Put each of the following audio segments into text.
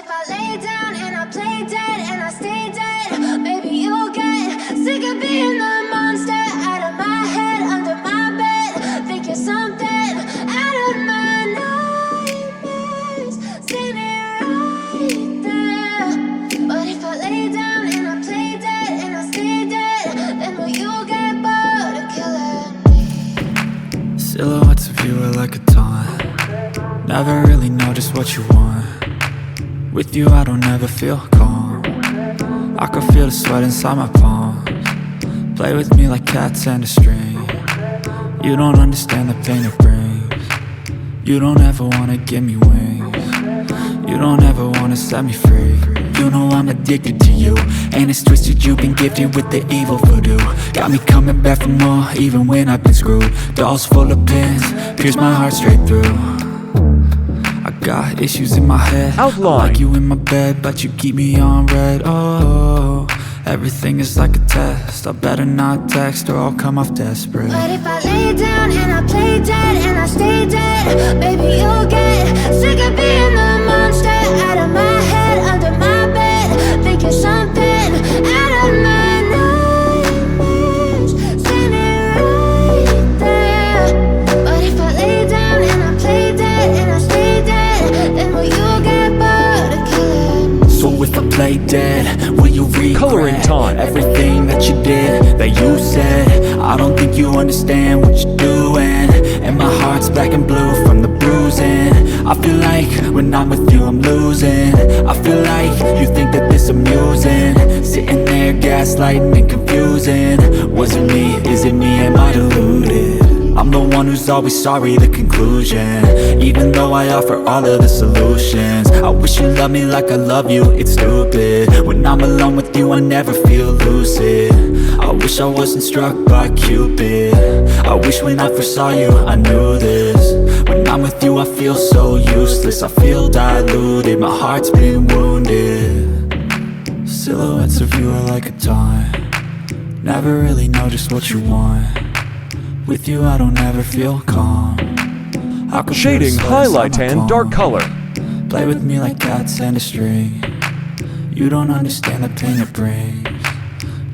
if I lay down and I play dead and I stay dead, maybe you'll get sick of being the monster out of my head, under my bed. Think you're something out of my nightmares, standing right there. But if I lay down and I play dead and I stay dead, then will you get bored of killing me? Silhouettes of you are like a taunt. Never really know just what you want. With you I don't ever feel calm. I can feel the sweat inside my palms. Play with me like cats and a string. You don't understand the pain it brings. You don't ever wanna give me wings. You don't ever wanna set me free. You know I'm addicted to you, and it's twisted, you've been gifted with the evil voodoo. Got me coming back for more, even when I've been screwed. Dolls full of pins, pierce my heart straight through. I got issues in my head. Outline. I like you in my bed, but you keep me on red. Oh, everything is like a test. I better not text or I'll come off desperate. But if I lay down and I play dead and I stay dead, maybe you'll get sick of being the monster out of my head, under my bed. Think you're something out of my nightmares, standing right there. But if I lay down and I play dead and I stay dead, then will you get bored of killing me? So if I play dead, will you regret Coloring time. everything that you did, that you said? I don't think you understand what you're doing, and my heart's black and blue from the bruising. I feel like when I'm with you I'm losing. I feel like you think that this amusing, sitting there gaslighting and confusing. Was it me? Is it me? Am I deluded? I'm the one who's always sorry, the conclusion. Even though I offer all of the solutions, I wish you loved me like I love you, it's stupid. When I'm alone with you I never feel lucid. I wish I wasn't struck by Cupid. I wish when I first saw you I knew this. When I'm with you I feel so useless, I feel diluted, my heart's been wounded. Silhouettes of you are like a taunt. Never really know just what you want. With you I don't ever feel calm. I can feel Shading, the sweat highlight, inside my and dark palm. color. Play with me like cats and a string. You don't understand the pain it brings.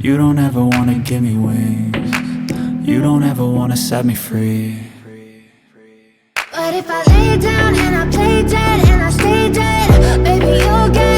You don't ever wanna give me wings. You don't ever wanna set me free. But if I lay down and I play dead and I stay dead, maybe you'll get